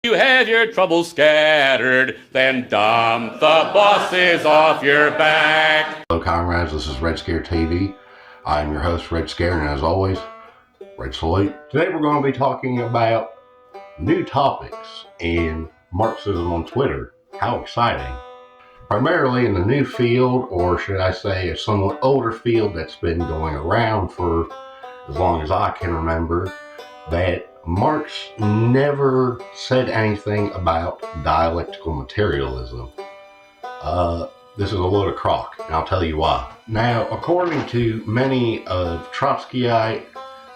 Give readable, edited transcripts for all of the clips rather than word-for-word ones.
You have your troubles scattered, then dump the bosses off your back. Hello comrades, this is Red Scare TV. I am your host, Red Scare, and as always, Red Salute. Today we're going to be talking about new topics in Marxism on Twitter. How exciting. Primarily in the new field, or should I say a somewhat older field that's been going around for as long as I can remember, that Marx never said anything about dialectical materialism. This is a load of crock, and I'll tell you why. Now, according to many of Trotskyite,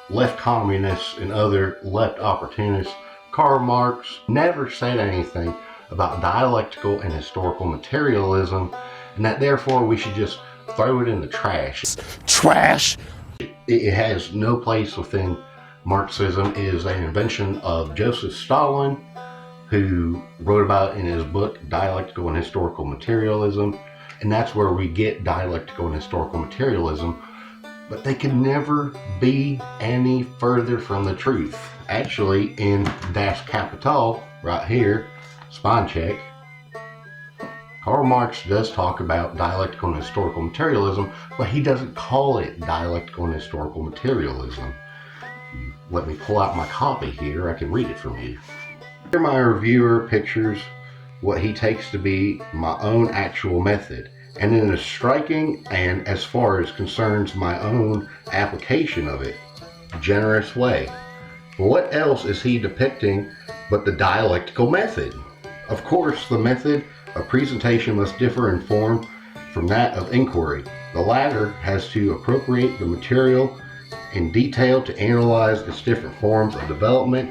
left communists, and other left opportunists, Karl Marx never said anything about dialectical and historical materialism, and that therefore we should just throw it in the trash. Trash! It has no place within Marxism. It is an invention of Joseph Stalin, who wrote about it in his book Dialectical and Historical Materialism, and that's where we get dialectical and historical materialism, but they could never be any further from the truth. Actually, in Das Kapital, right here, spine check, Karl Marx does talk about dialectical and historical materialism, but he doesn't call it dialectical and historical materialism. Let me pull out my copy here, I can read it from you. Here my reviewer pictures what he takes to be my own actual method, and in a striking and, as far as concerns my own application of it, generous way. What else is he depicting but the dialectical method? Of course, the method of presentation must differ in form from that of inquiry. The latter has to appropriate the material in detail to analyze its different forms of development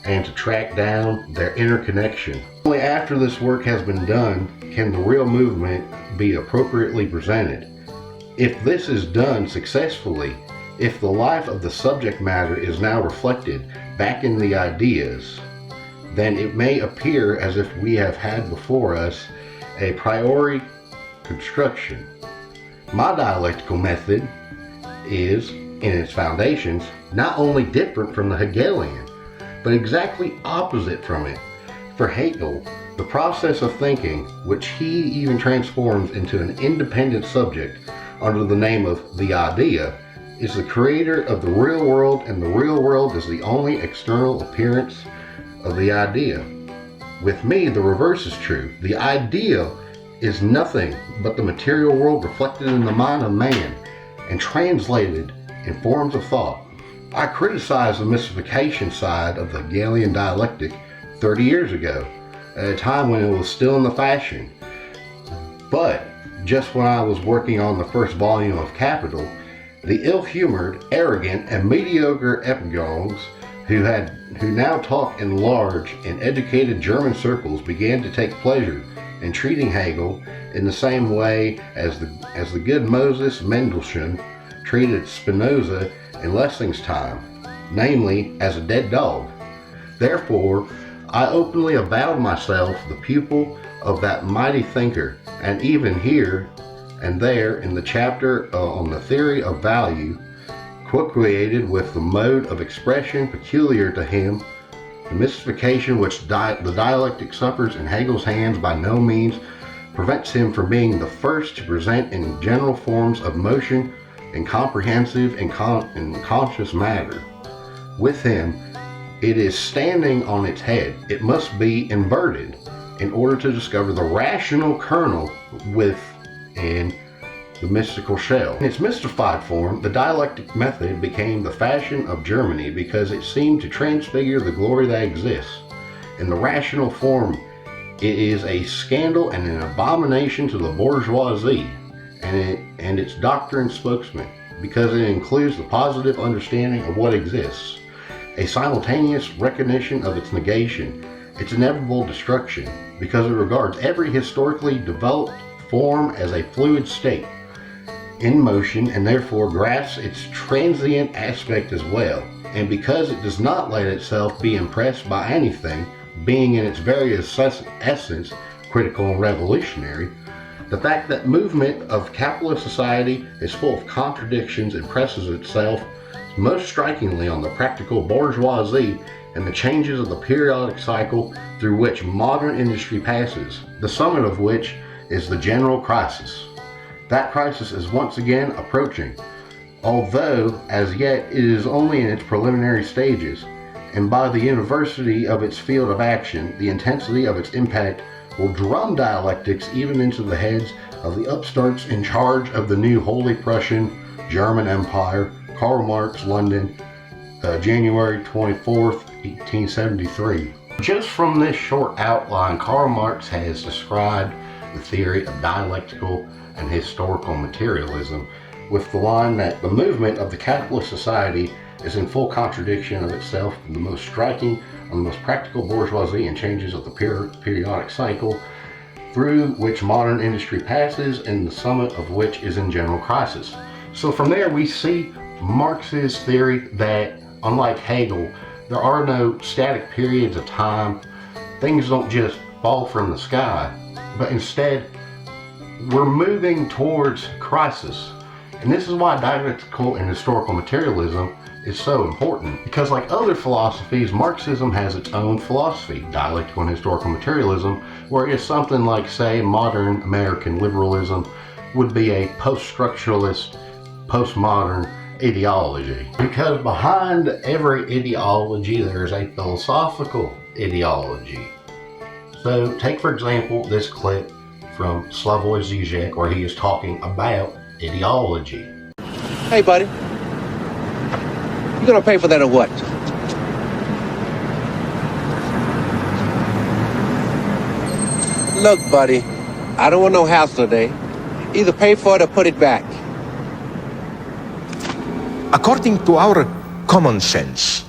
and to track down their interconnection. Only after this work has been done can the real movement be appropriately presented. If this is done successfully, if the life of the subject matter is now reflected back in the ideas, then it may appear as if we have had before us a priori construction. My dialectical method is, in its foundations, not only different from the Hegelian, but exactly opposite from it. For Hegel, the process of thinking, which he even transforms into an independent subject under the name of the idea, is the creator of the real world, and the real world is the only external appearance of the idea. With me, the reverse is true. The idea is nothing but the material world reflected in the mind of man and translated in forms of thought. I criticized the mystification side of the Hegelian dialectic 30 years ago, at a time when it was still in the fashion. But just when I was working on the first volume of Capital, the ill-humored, arrogant, and mediocre epigones who now talk in large and educated German circles began to take pleasure in treating Hegel in the same way as the good Moses Mendelssohn treated Spinoza in Lessing's time, namely as a dead dog. Therefore, I openly avowed myself the pupil of that mighty thinker, and even here and there in the chapter on the theory of value, co-created with the mode of expression peculiar to him, the mystification which the dialectic suffers in Hegel's hands by no means prevents him from being the first to present in general forms of motion in comprehensive and conscious matter. With him, it is standing on its head. It must be inverted in order to discover the rational kernel within the mystical shell. In its mystified form, the dialectic method became the fashion of Germany because it seemed to transfigure the glory that exists. In the rational form, it is a scandal and an abomination to the bourgeoisie and its doctrine spokesman, because it includes the positive understanding of what exists, a simultaneous recognition of its negation, its inevitable destruction, because it regards every historically developed form as a fluid state in motion, and therefore grasps its transient aspect as well, and because it does not let itself be impressed by anything, being in its very essence critical and revolutionary. The fact that movement of capitalist society is full of contradictions impresses itself most strikingly on the practical bourgeoisie and the changes of the periodic cycle through which modern industry passes, the summit of which is the general crisis. That crisis is once again approaching, although as yet it is only in its preliminary stages, and by the university of its field of action, the intensity of its impact will drum dialectics even into the heads of the upstarts in charge of the new Holy Prussian German Empire. Karl Marx, London, January 24th, 1873. Just from this short outline, Karl Marx has described the theory of dialectical and historical materialism with the line that the movement of the capitalist society is in full contradiction of itself, the most striking and the most practical bourgeoisie and changes of the periodic cycle through which modern industry passes, and the summit of which is in general crisis. So from there we see Marx's theory that, unlike Hegel, there are no static periods of time. Things don't just fall from the sky, but instead we're moving towards crisis. And this is why dialectical and historical materialism is so important, because like other philosophies, Marxism has its own philosophy, dialectical and historical materialism, whereas something like, say, modern American liberalism would be a post-structuralist, postmodern ideology. Because behind every ideology there is a philosophical ideology. So take for example this clip from Slavoj Žeizek where he is talking about ideology. Hey buddy, you gonna pay for that or what? Look buddy, I don't want no hassle today. Either pay for it or put it back. According to our common sense,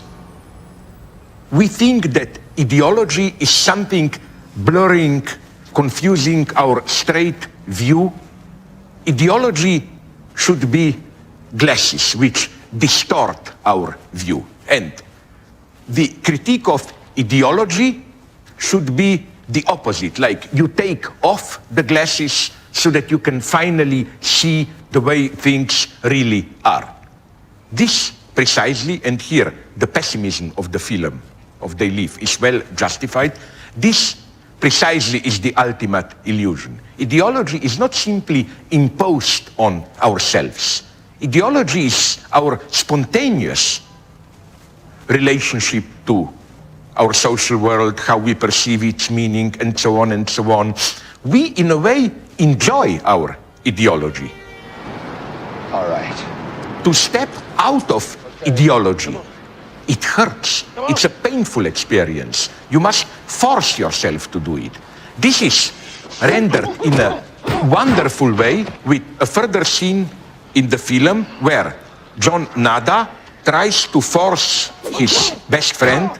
we think that ideology is something blurring, confusing our straight view. Ideology should be glasses which distort our view. And the critique of ideology should be the opposite, like you take off the glasses so that you can finally see the way things really are. This precisely, and here the pessimism of the film, of They Live, is well justified. This precisely is the ultimate illusion. Ideology is not simply imposed on ourselves. Ideology is our spontaneous relationship to our social world, how we perceive its meaning, and so on and so on. We, in a way, enjoy our ideology. All right. To step out of ideology, it hurts. It's a painful experience. You must force yourself to do it. This is rendered in a wonderful way with a further scene in the film where John Nada tries to force his best friend,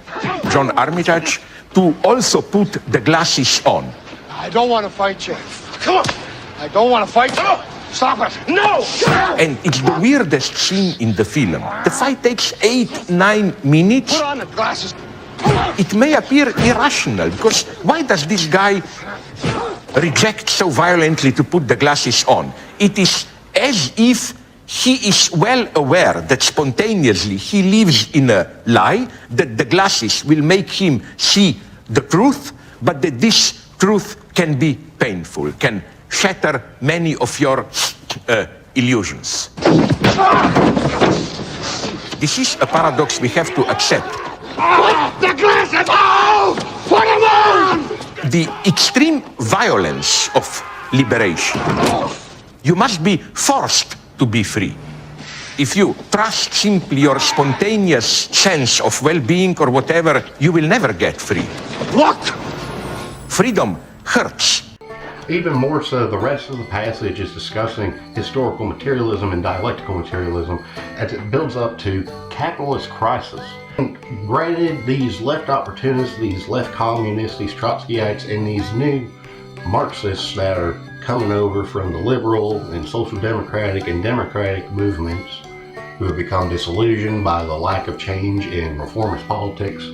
John Armitage, to also put the glasses on. I don't want to fight you. Come on. I don't want to fight you. Stop it. No! And it's the weirdest scene in the film. The fight takes 8-9 minutes. Put on the glasses. It may appear irrational, because why does this guy reject so violently to put the glasses on? It is as if he is well aware that spontaneously he lives in a lie, that the glasses will make him see the truth, but that this truth can be painful, can shatter many of your illusions. This is a paradox we have to accept. Put the glasses on! Put them on! The extreme violence of liberation. You must be forced to be free. If you trust simply your spontaneous sense of well-being or whatever, you will never get free. Look! Freedom hurts. Even more so, the rest of the passage is discussing historical materialism and dialectical materialism as it builds up to capitalist crisis. And granted, these left opportunists, these left communists, these Trotskyites, and these new Marxists that are coming over from the liberal and social democratic and democratic movements who have become disillusioned by the lack of change in reformist politics,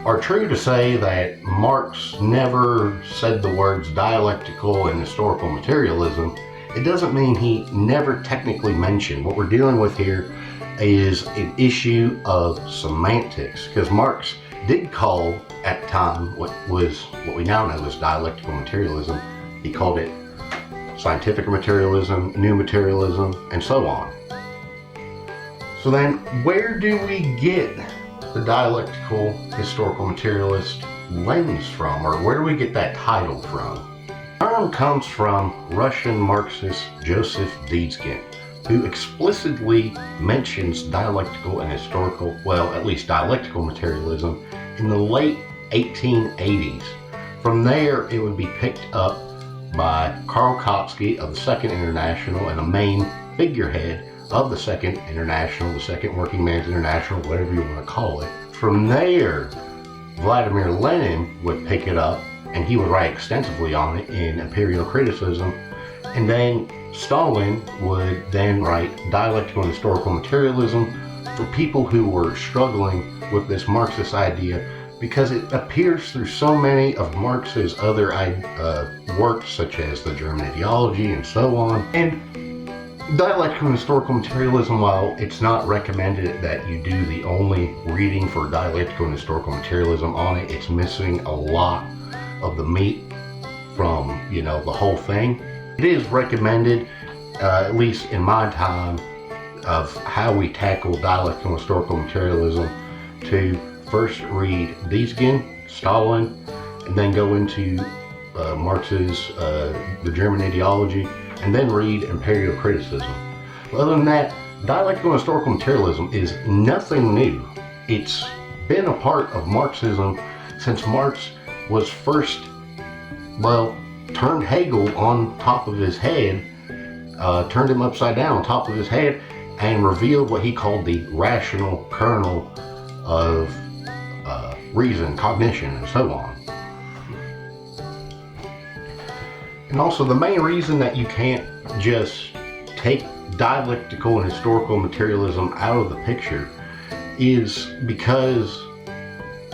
are true to say that Marx never said the words dialectical and historical materialism. It doesn't mean he never technically mentioned. What we're dealing with here is an issue of semantics, because Marx did call at the time what we now know as dialectical materialism. He called it scientific materialism, new materialism, and so on. So then, where do we get the dialectical historical materialist lens from, or where do we get that title from? The term comes from Russian Marxist Joseph Dietzgen, who explicitly mentions dialectical and historical, well, at least dialectical materialism in the late 1880s. From there, it would be picked up by Karl of the Second International and a main figurehead of the Second International, the Second Working Man's International, whatever you want to call it. From there, Vladimir Lenin would pick it up, and he would write extensively on it in Imperial Criticism, and then Stalin would then write Dialectical and Historical Materialism for people who were struggling with this Marxist idea, because it appears through so many of Marx's other works, such as the German Ideology and so on. And Dialectical and Historical Materialism, while it's not recommended that you do the only reading for Dialectical and Historical Materialism on it, it's missing a lot of the meat from, the whole thing. It is recommended, at least in my time, of how we tackle Dialectical and Historical Materialism, to first read Dietzgen, Stalin, and then go into Marx's the German Ideology, and then read Imperial Criticism. But other than that, Dialectical and Historical Materialism is nothing new. It's been a part of Marxism since Marx was first, turned Hegel on top of his head, turned him upside down on top of his head, and revealed what he called the rational kernel of reason, cognition, and so on. And also, the main reason that you can't just take dialectical and historical materialism out of the picture is because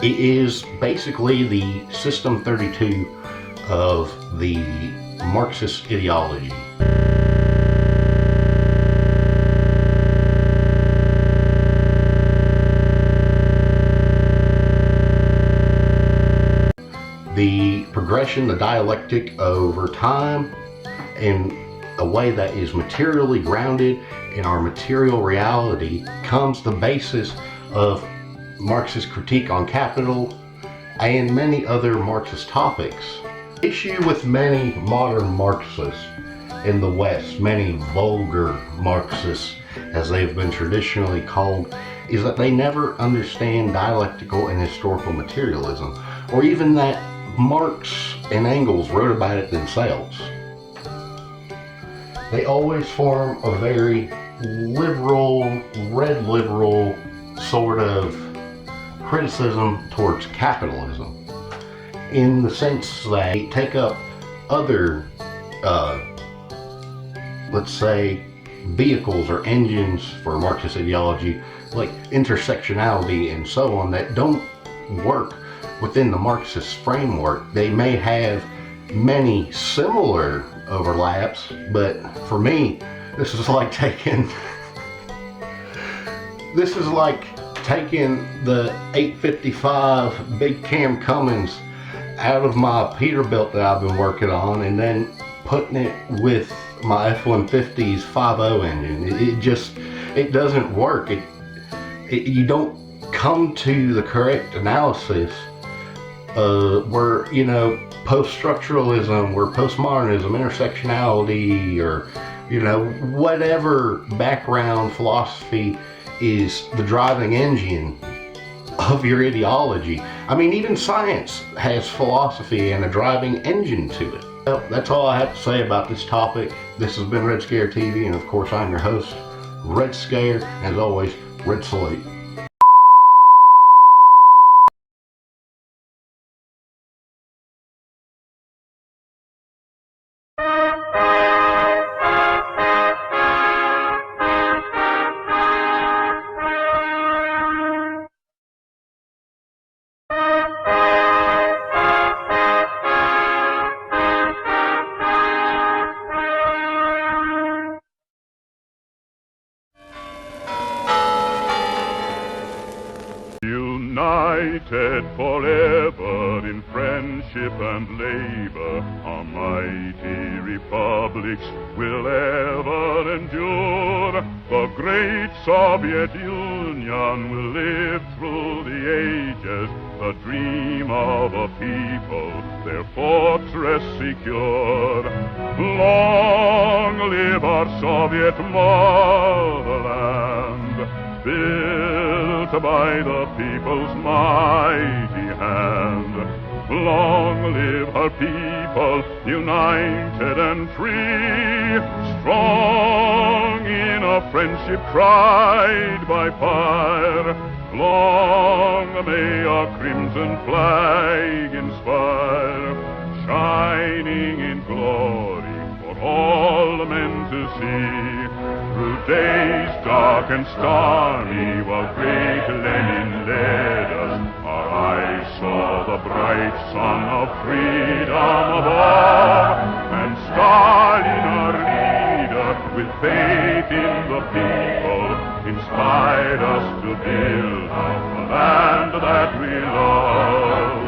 it is basically the System 32 of the Marxist ideology. The progression, the dialectic over time, in a way that is materially grounded in our material reality, becomes the basis of Marx's critique on capital and many other Marxist topics. The issue with many modern Marxists in the West, many vulgar Marxists, as they've been traditionally called, is that they never understand dialectical and historical materialism, or even that Marx and Engels wrote about it themselves. They always form a very liberal, red liberal sort of criticism towards capitalism, in the sense that they take up other, let's say, vehicles or engines for Marxist ideology, like intersectionality and so on, that don't work within the Marxist framework. They may have many similar overlaps, but for me, this is like taking the 855 Big Cam Cummins out of my Peterbilt that I've been working on, and then putting it with my F-150's 5.0 engine. It doesn't work. You don't come to the correct analysis where, post-structuralism, where postmodernism, intersectionality, or, whatever background philosophy is the driving engine of your ideology. I mean, even science has philosophy and a driving engine to it. Well, that's all I have to say about this topic. This has been Red Scare TV, and of course I'm your host, Red Scare. As always, Red Salute. forever in friendship and labor. Our mighty republics will ever endure. The great Soviet Union will live through the ages, the dream of a people, their fortress secure. Long live our Soviet motherland, built by the people's mighty hand. Long live her people, united and free, strong in a friendship tried by fire. Long may our crimson flag inspire, shining in glory for all men to see. Through days dark and stormy, while great Lenin led us, our eyes saw the bright sun of freedom above. And Stalin, our leader, with faith in the people, inspired us to build the land that we love.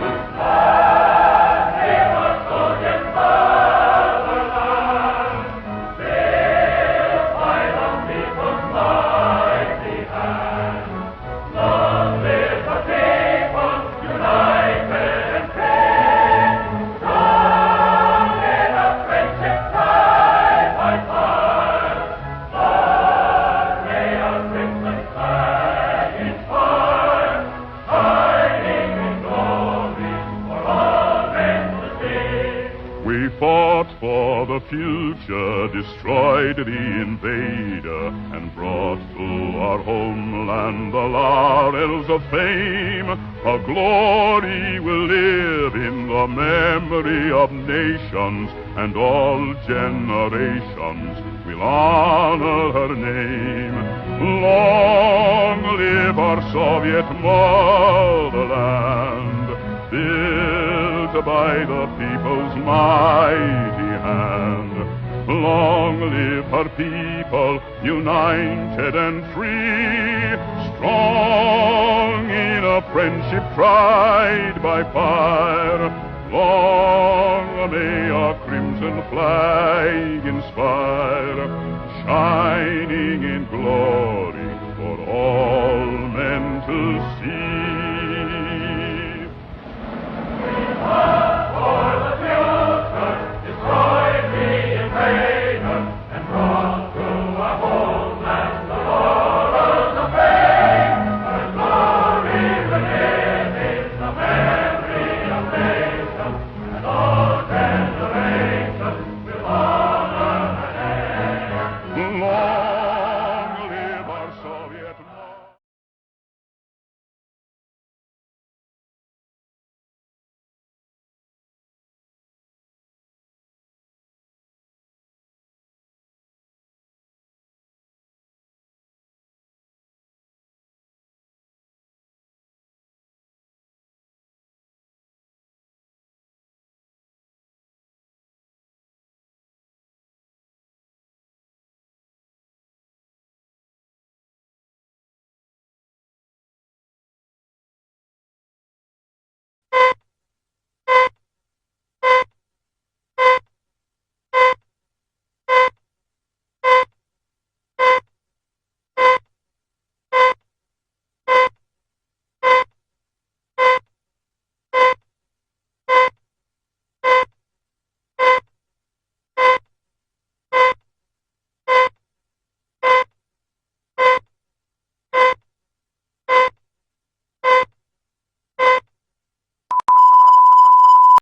Fought for the future, destroyed the invader, and brought to our homeland the laurels of fame. Her glory will live in the memory of nations, and all generations will honor her name. Long live our Soviet motherland, built by the people's mighty hand. Long live her people, united and free, strong in a friendship tried by fire. Long may our crimson flag inspire, shining in glory for all men to see.